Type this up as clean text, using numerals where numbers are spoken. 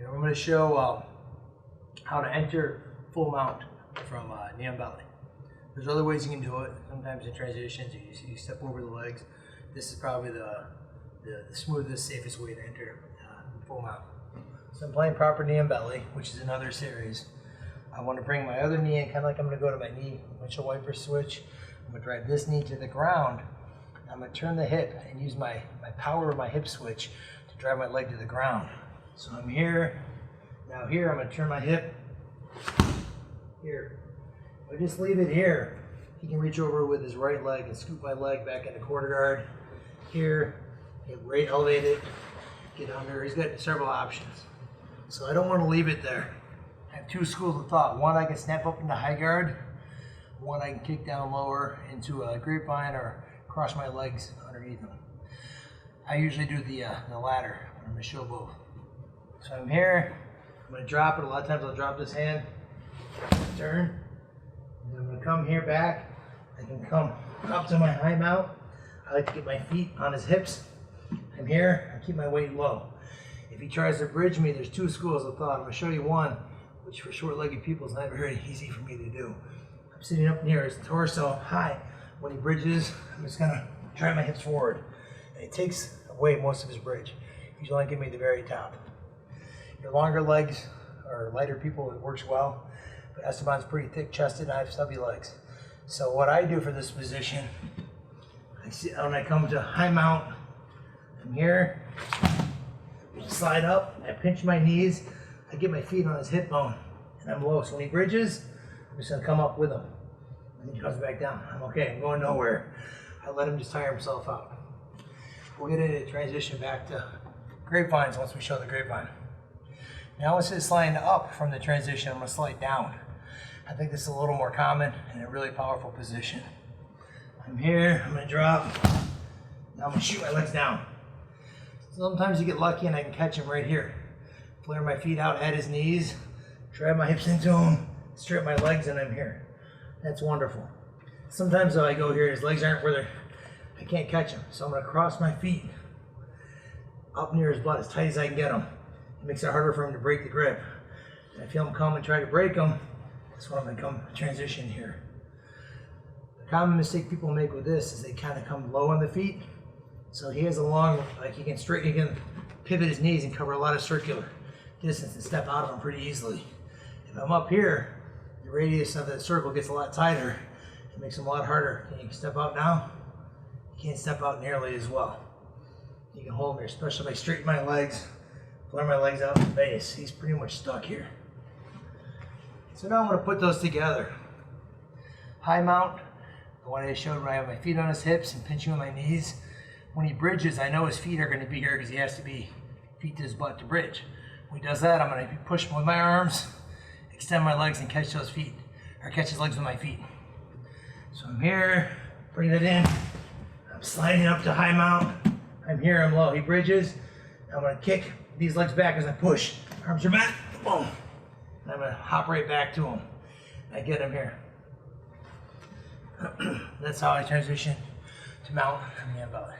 I'm going to show how to enter full mount from knee on belly. There's other ways you can do it. Sometimes in transitions you step over the legs. This is probably the smoothest, safest way to enter full mount. So I'm playing proper knee on belly, which is another series. I want to bring my other knee in, kind of like I'm going to go to my knee windshield wiper switch. I'm going to drive this knee to the ground. I'm going to turn the hip and use my power of my hip switch to drive my leg to the ground. So I'm here. Now here, I'm going to turn my hip here. If I just leave it here, he can reach over with his right leg and scoop my leg back into quarter guard. Here, get right elevated, get under. He's got several options. So I don't want to leave it there. I have two schools of thought. One, I can snap up into high guard. One, I can kick down lower into a grapevine or cross my legs underneath them. I usually do the latter. I'm going to show both. So I'm here. I'm going to drop it. A lot of times I'll drop this hand, turn, and then I'm going to come here back. I can come up to my high mount. I like to get my feet on his hips. I'm here. I keep my weight low. If he tries to bridge me, there's two schools of thought. I'm going to show you one, which for short-legged people is not very easy for me to do. I'm sitting up near his torso high. When he bridges, I'm just going to drive my hips forward. And it takes away most of his bridge. He's only giving me the very top. Your longer legs or lighter people, it works well. But Esteban's pretty thick-chested, I have stubby legs. So what I do for this position, when I come to high mount, I'm here, slide up, I pinch my knees, I get my feet on his hip bone, and I'm low. So when he bridges, I'm just gonna come up with him. And then he comes back down. I'm okay, I'm going nowhere. I let him just tire himself out. We'll get into transition back to grapevines once we show the grapevine. Now instead of sliding up from the transition, I'm gonna slide down. I think this is a little more common and a really powerful position. I'm here, I'm gonna drop. Now I'm gonna shoot my legs down. Sometimes you get lucky and I can catch him right here. Flare my feet out at his knees, drive my hips into him, straight my legs, and I'm here. That's wonderful. Sometimes though I go here, his legs aren't where they're, I can't catch him. So I'm gonna cross my feet up near his butt as tight as I can get him. It makes it harder for him to break the grip. And I feel him come and try to break him. That's when I'm gonna come transition here. The common mistake people make with this is they kind of come low on the feet. So he has a long, like he can pivot his knees and cover a lot of circular distance and step out of them pretty easily. If I'm up here, the radius of that circle gets a lot tighter. It makes him a lot harder. Can you step out now? You can't step out nearly as well. You can hold me, especially if I straighten my legs, flare my legs out to the base. He's pretty much stuck here. So now I'm going to put those together. High mount, the one I showed when I have my feet on his hips and pinching with my knees. When he bridges, I know his feet are going to be here because he has to be feet to his butt to bridge. When he does that, I'm going to push him with my arms, extend my legs, and catch those feet, or catch his legs with my feet. So I'm here, bring it in. I'm sliding up to high mount. I'm here, I'm low. He bridges. I'm going to kick these legs back as I push. Arms are back, boom. And I'm going to hop right back to him. I get him here. That's how I transition to mount from the belly.